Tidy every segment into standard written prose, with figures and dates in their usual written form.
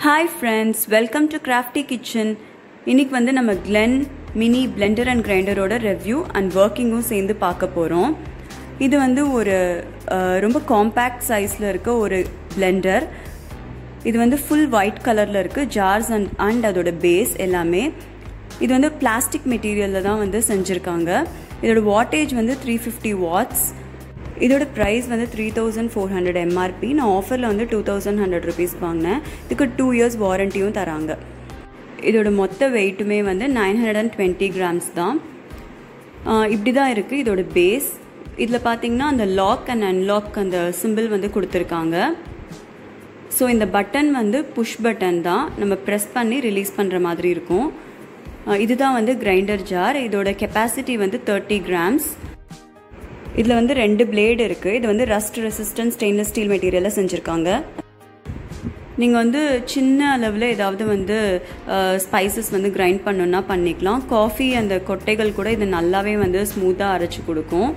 Hi friends, welcome to Crafty Kitchen. இன்னைக்கு வந்து நம்ம Glen mini blender and grinder ஓட review and working-ம் சேர்ந்து பார்க்க போறோம். இது வந்து ஒரு ரொம்ப compact size-ல இருக்க ஒரு blender. இது வந்து full white color-ல இருக்கு, jars and அதோட base எல்லாமே. இது வந்து plastic material-ல தான் வந்து செஞ்சிருக்காங்க. இதோட wattage வந்து 350 watts. இதோட price வந்து 3400 MRP. நான் ஆஃபரில் வந்து 2100 rupees வாங்கினேன். இதுக்கு 2 years வாரண்டியும் தராங்க. இதோட மொத்த வெயிட்டுமே வந்து 920 grams தான். இப்படி தான் இருக்குது இதோட பேஸ். இதில் பார்த்தீங்கன்னா அந்த லாக் அண்ட் அன்லாக் அந்த சிம்பிள் வந்து கொடுத்துருக்காங்க. ஸோ இந்த பட்டன் வந்து புஷ் பட்டன் தான், நம்ம ப்ரெஸ் பண்ணி ரிலீஸ் பண்ணுற மாதிரி இருக்கும். இதுதான் வந்து கிரைண்டர் ஜார். இதோட கெப்பாசிட்டி வந்து 30 grams. இதில் வந்து 2 பிளேடு இருக்குது. இது வந்து ரஸ்ட் ரெசிஸ்டன்ட் ஸ்டெயின்லெஸ் ஸ்டீல் மெட்டீரியலில் செஞ்சுருக்காங்க. நீங்கள் வந்து சின்ன அளவில் ஏதாவது வந்து ஸ்பைசஸ் வந்து கிரைண்ட் பண்ணணுன்னா பண்ணிக்கலாம். காஃபி அந்த கொட்டைகள் கூட இது நல்லாவே வந்து ஸ்மூத்தாக அரைச்சி கொடுக்கும்.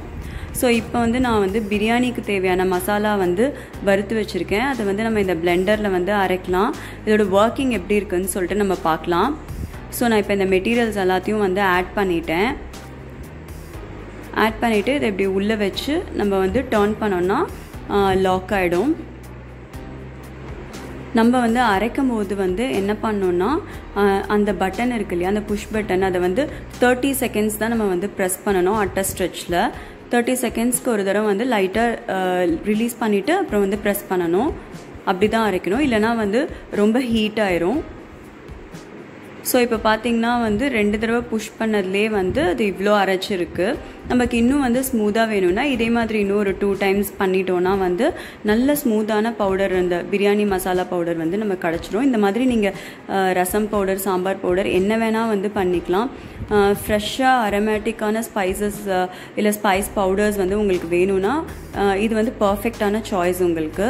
ஸோ இப்போ வந்து நான் வந்து பிரியாணிக்கு தேவையான மசாலா வந்து வறுத்து வச்சுருக்கேன். அதை வந்து நம்ம இந்த பிளெண்டரில் வந்து அரைக்கலாம். இதோட ஒர்க்கிங் எப்படி இருக்குன்னு சொல்லிட்டு நம்ம பார்க்கலாம். ஸோ நான் இப்போ இந்த மெட்டீரியல்ஸ் எல்லாத்தையும் வந்து ஆட் பண்ணிவிட்டு இதை இப்படி உள்ளே வச்சு நம்ம வந்து டர்ன் பண்ணோன்னா லாக் ஆகிடும். நம்ம வந்து அரைக்கும் போது வந்து என்ன பண்ணோன்னா அந்த பட்டன் இருக்கு இல்லையா, அந்த புஷ் பட்டன், அதை வந்து 30 seconds தான் நம்ம வந்து ப்ரெஸ் பண்ணணும். அட்ட ஸ்ட்ரெச்சில் 30 secondsக்கு ஒரு தடவை வந்து லைட்டாக ரிலீஸ் பண்ணிவிட்டு அப்புறம் வந்து ப்ரெஸ் பண்ணணும். அப்படி தான் அரைக்கணும், இல்லைனா வந்து ரொம்ப ஹீட் ஆயிரும். ஸோ இப்போ பார்த்தீங்கன்னா வந்து 2 தடவை புஷ் பண்ணதுலேயே வந்து அது இவ்வளோ அரைச்சிருக்கு. நமக்கு இன்னும் வந்து ஸ்மூத்தாக வேணும்னா இதே மாதிரி இன்னும் ஒரு 2 times பண்ணிட்டோன்னா வந்து நல்ல ஸ்மூத்தான பவுடர், இந்த பிரியாணி மசாலா பவுடர் வந்து நம்ம கிடச்சிரும். இந்த மாதிரி நீங்கள் ரசம் பவுடர், சாம்பார் பவுடர் என்ன வேணால் வந்து பண்ணிக்கலாம். ஃப்ரெஷ்ஷாக அரோமேட்டிக்கான ஸ்பைசஸ் இல்லை ஸ்பைஸ் பவுடர்ஸ் வந்து உங்களுக்கு வேணும்னா இது வந்து பர்ஃபெக்டான சாய்ஸ் உங்களுக்கு.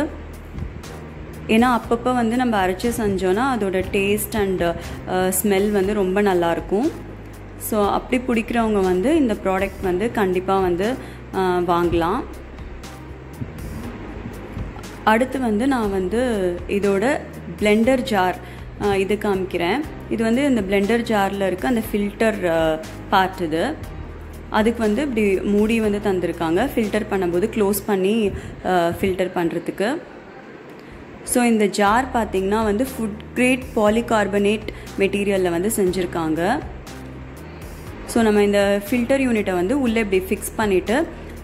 ஏன்னா அப்பப்போ வந்து நம்ம அரைச்சி செஞ்சோன்னா அதோட டேஸ்ட் அண்ட் ஸ்மெல் வந்து ரொம்ப நல்லாயிருக்கும். ஸோ அப்படி பிடிக்கிறவங்க வந்து இந்த ப்ராடக்ட் வந்து கண்டிப்பாக வந்து வாங்கலாம். அடுத்து வந்து நான் வந்து இதோட பிளெண்டர் ஜார் இது காமிக்கிறேன். இது வந்து இந்த பிளெண்டர் ஜாரில் இருக்க அந்த ஃபில்டர் பார்ட். இது அதுக்கு வந்து இப்படி மூடி வந்து தந்திருக்காங்க, ஃபில்டர் பண்ணும்போது க்ளோஸ் பண்ணி ஃபில்டர் பண்ணுறதுக்கு. ஸோ இந்த ஜார் பார்த்திங்கன்னா வந்து ஃபுட் கிரேட் பாலிகார்பனேட் மெட்டீரியலில் வந்து செஞ்சுருக்காங்க. ஸோ நம்ம இந்த ஃபில்டர் யூனிட்டை வந்து உள்ளே இப்படி ஃபிக்ஸ் பண்ணிவிட்டு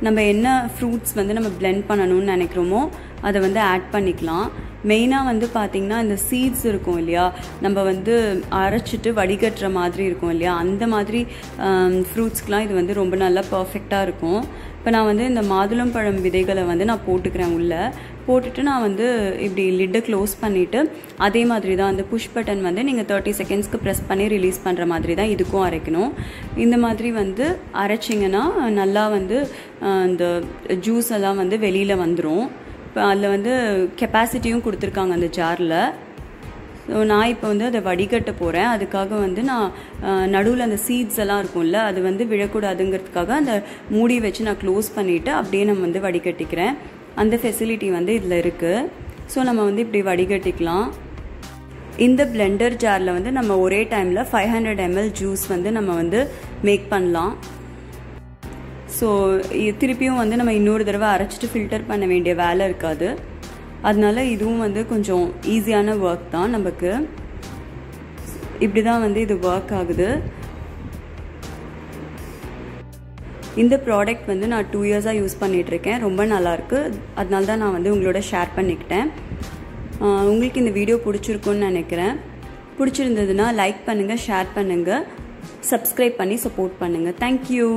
நம்ம என்ன ஃப்ரூட்ஸ் வந்து நம்ம பிளெண்ட் பண்ணணும்னு நினைக்கிறோமோ அதை வந்து ஆட் பண்ணிக்கலாம். மெயினாக வந்து பார்த்திங்கன்னா இந்த சீட்ஸ் இருக்கும் இல்லையா, நம்ம வந்து அரைச்சிட்டு வடிகட்டுற மாதிரி இருக்கும் இல்லையா, அந்த மாதிரி ஃப்ரூட்ஸ்க்கெலாம் இது வந்து ரொம்ப நல்லா பர்ஃபெக்டாக இருக்கும். இப்போ நான் வந்து இந்த மாதுளம்பழம் விதைகளை வந்து நான் போட்டுக்கிறேன். உள்ளே போட்டுட்டு நான் வந்து இப்படி லிட்டை க்ளோஸ் பண்ணிவிட்டு அதே மாதிரி தான் அந்த புஷ் பட்டன் வந்து நீங்கள் 30 secondsக்கு ப்ரெஸ் பண்ணி ரிலீஸ் பண்ணுற மாதிரி தான் இதுக்கும் அரைக்கணும். இந்த மாதிரி வந்து அரைச்சிங்கன்னா நல்லா வந்து இந்த ஜூஸ் எல்லாம் வந்து வெளியில் வந்துடும். இப்போ அதில் வந்து கெப்பாசிட்டியும் கொடுத்துருக்காங்க அந்த ஜாரில். ஸோ நான் இப்போ வந்து அதை வடிகட்ட போகிறேன். அதுக்காக வந்து நான் நடுவில் அந்த சீட்ஸ் எல்லாம் இருக்கும்ல, அது வந்து விழக்கூடாதுங்கிறதுக்காக அந்த மூடி வச்சு நான் க்ளோஸ் பண்ணிவிட்டு அப்படியே நம்ம வந்து வடிகட்டிக்கிறேன். அந்த ஃபெசிலிட்டி வந்து இதில் இருக்குது. ஸோ நம்ம வந்து இப்படி வடிகட்டிக்கலாம். இந்த பிளெண்டர் ஜாரில் வந்து நம்ம ஒரே டைமில் 500 ml ஜூஸ் வந்து நம்ம வந்து மேக் பண்ணலாம். ஸோ திருப்பியும் வந்து நம்ம இன்னொரு தடவை அரைச்சிட்டு ஃபில்டர் பண்ண வேண்டிய வேலை இருக்காது. அதனால இதுவும் வந்து கொஞ்சம் ஈஸியான ஒர்க் தான் நமக்கு. இப்படி தான் வந்து இது ஒர்க் ஆகுது. இந்த ப்ராடக்ட் வந்து நான் 2 years-ஆக யூஸ் பண்ணிகிட்ருக்கேன். ரொம்ப நல்லாயிருக்கு. அதனால தான் நான் வந்து உங்களோட ஷேர் பண்ணிக்கிட்டேன். உங்களுக்கு இந்த வீடியோ பிடிச்சிருக்குன்னு நினைக்கிறேன். பிடிச்சிருந்ததுன்னா லைக் பண்ணுங்கள், ஷேர் பண்ணுங்கள், சப்ஸ்கிரைப் பண்ணி சப்போர்ட் பண்ணுங்கள். தேங்க்யூ.